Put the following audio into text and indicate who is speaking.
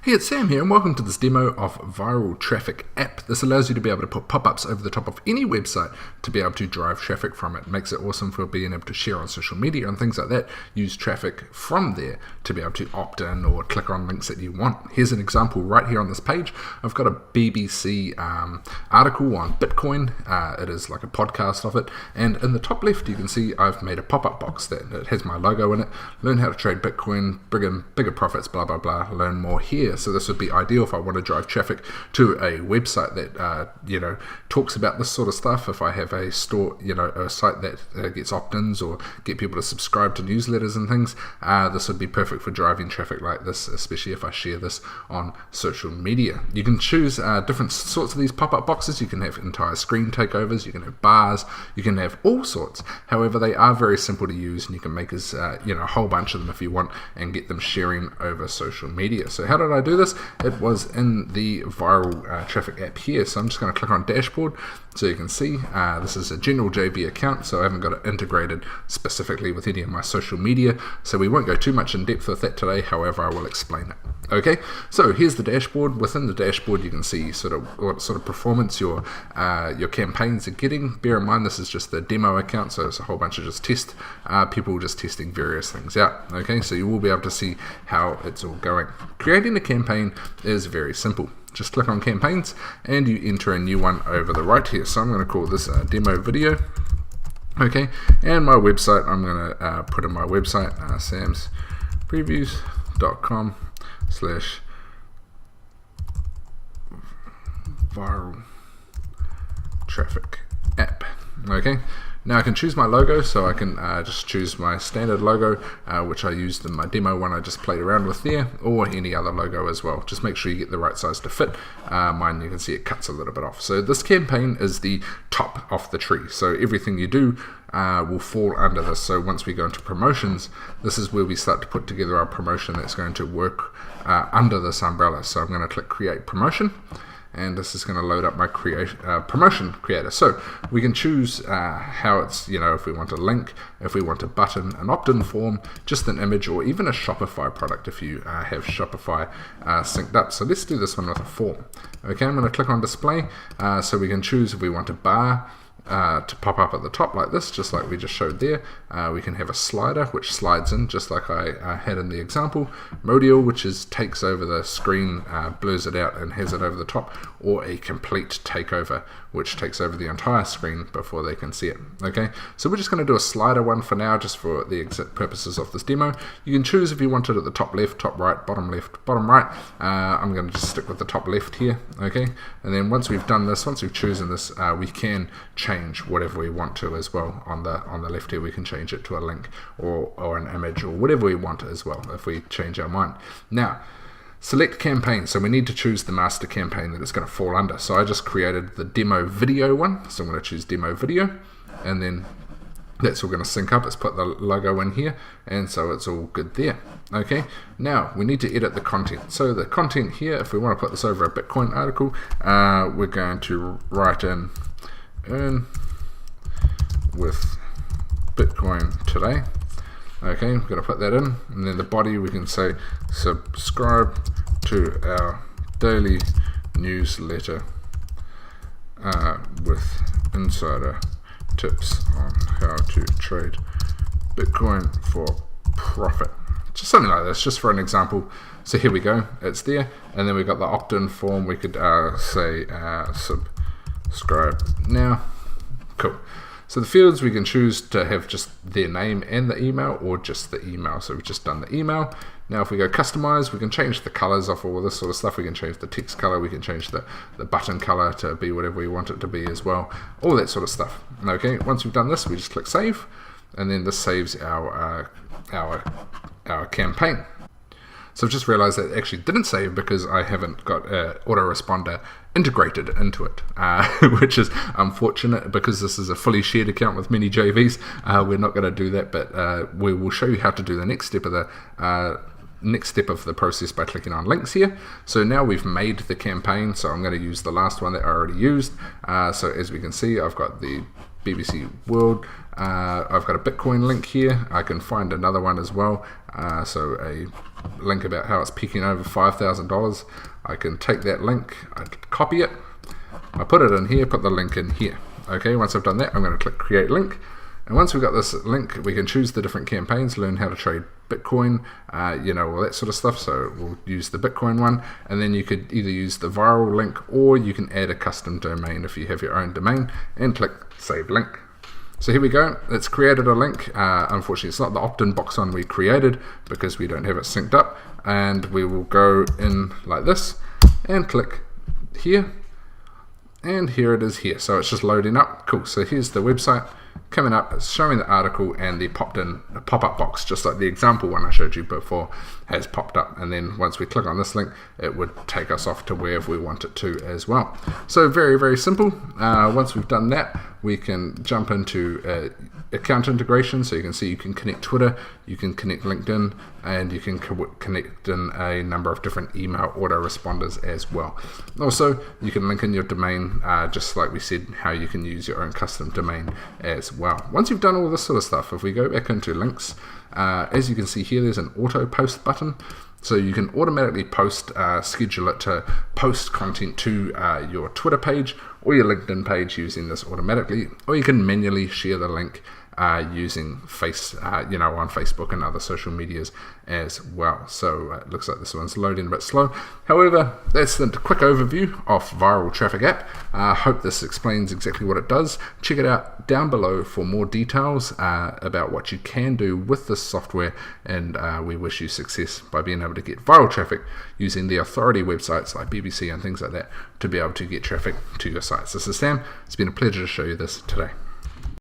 Speaker 1: Hey, it's Sam here and welcome to this demo of Viral Traffic app. This allows you to be able to put pop-ups over the top of any website to be able to drive traffic from it. Makes it awesome for being able to share on social media and things like that. Use traffic from there to be able to opt in or click on links that you want. Here's an example right here on this page. I've got a BBC article on Bitcoin. It is like a podcast of it. And in the top left you can see I've made a pop-up box that it has my logo in it. Learn how to trade Bitcoin, bigger profits, blah, blah, blah. Learn more here. So this would be ideal if I want to drive traffic to a website that talks about this sort of stuff. If I have a store, a site that gets opt-ins or get people to subscribe to newsletters and things, this would be perfect for driving traffic like this, especially if I share this on social media. You can choose different sorts of these pop-up boxes. You can have entire screen takeovers, you can have bars, you can have all sorts. However, they are very simple to use, and you can make a whole bunch of them if you want and get them sharing over social media. So how did I do this? It was in the Viral Traffic app here. So I'm just going to click on Dashboard so you can see this is a general JV account, so I haven't got it integrated specifically with any of my social media, so we won't go too much in depth with that today. However, I will explain it. Okay, so here's the dashboard. Within the dashboard you can see sort of what sort of performance your campaigns are getting. Bear in mind this is just the demo account, so it's a whole bunch of just people just testing various things out. Okay, so you will be able to see how it's all going. Creating a campaign is very simple. Just click on campaigns and you enter a new one over the right here. So I'm going to call this demo video. Okay, and my website, I'm going to put in my website, samspreviews.com/viral traffic app. Okay, now I can choose my logo, so I can just choose my standard logo, which I used in my demo one I just played around with there, or any other logo as well. Just make sure you get the right size to fit. Mine, you can see it cuts a little bit off. So this campaign is the top of the tree, so everything you do will fall under this. So once we go into promotions, this is where we start to put together our promotion that's going to work under this umbrella. So I'm going to click Create Promotion, and this is going to load up my promotion creator. So we can choose how it's, if we want a link, if we want a button, an opt-in form, just an image, or even a Shopify product if you have Shopify synced up. So let's do this one with a form. Okay, I'm going to click on display, so we can choose if we want a bar to pop up at the top like this, just like we just showed there. We can have a slider which slides in just like I had in the example, modal, which takes over the screen, blurs it out and has it over the top, or a complete takeover, which takes over the entire screen before they can see it. Okay, so we're just going to do a slider one for now, just for the exact purposes of this demo. You can choose if you want it at the top left, top right, bottom left, bottom right. I'm going to just stick with the top left here. Okay, and then once we've done this, once we've chosen this, we can change whatever we want to as well. On the left here we can change it to a link or an image or whatever we want as well if we change our mind. Now select campaign, so we need to choose the master campaign that it's going to fall under. So I just created the demo video one, so I'm going to choose demo video, and then that's all going to sync up. Let's put the logo in here, and so it's all good there. Okay, now we need to edit the content. So the content here, if we want to put this over a Bitcoin article, we're going to write in earn with Bitcoin today. Okay, we're going to put that in, and then the body we can say subscribe to our daily newsletter with insider tips on how to trade Bitcoin for profit. Just something like this, just for an example. So here we go, it's there, and then we've got the opt-in form. We could say subscribe now. Cool. So the fields, we can choose to have just their name and the email, or just the email. So we've just done the email. Now if we go customize, we can change the colors of all this sort of stuff. We can change the text color, we can change the button color to be whatever we want it to be as well, all that sort of stuff. Okay, once we've done this, we just click save, and then this saves our campaign. So I've just realized that it actually didn't save because I haven't got an autoresponder integrated into it, which is unfortunate because this is a fully shared account with many JVs. We're not going to do that, but we will show you how to do the next step of the process by clicking on links here. So now we've made the campaign, so I'm going to use the last one that I already used. So as we can see, I've got the BBC World, I've got a Bitcoin link here. I can find another one as well, so a link about how it's peaking over $5,000. I can take that link, I copy it, I put it in here, put the link in here. Okay, once I've done that, I'm going to click create link. And once we've got this link, we can choose the different campaigns, learn how to trade Bitcoin, all that sort of stuff. So we'll use the Bitcoin one, and then you could either use the viral link, or you can add a custom domain if you have your own domain, and click save link. So here we go, it's created a link. Unfortunately, it's not the opt-in box one we created because we don't have it synced up. And we will go in like this and click here. And here it is here. So it's just loading up. Cool. So here's the website coming up. It's showing the article and the pop-up box, just like the example one I showed you before has popped up. And then once we click on this link, it would take us off to wherever we want it to as well. So very, very simple. Once we've done that, we can jump into account integration. So you can see you can connect Twitter, you can connect LinkedIn, and you can connect in a number of different email autoresponders as well. Also, you can link in your domain, just like we said, how you can use your own custom domain as well. Once you've done all this sort of stuff, if we go back into links, as you can see here, there's an auto post button. So you can automatically post, schedule it to post content to your Twitter page or your LinkedIn page using this automatically, or you can manually share the link using on Facebook and other social medias as well. So it looks like this one's loading a bit slow. However, that's the quick overview of Viral Traffic app. I hope this explains exactly what it does. Check it out down below for more details about what you can do with this software, and we wish you success by being able to get viral traffic using the authority websites like BBC and things like that to be able to get traffic to your sites. This is Sam. It's been a pleasure to show you this today.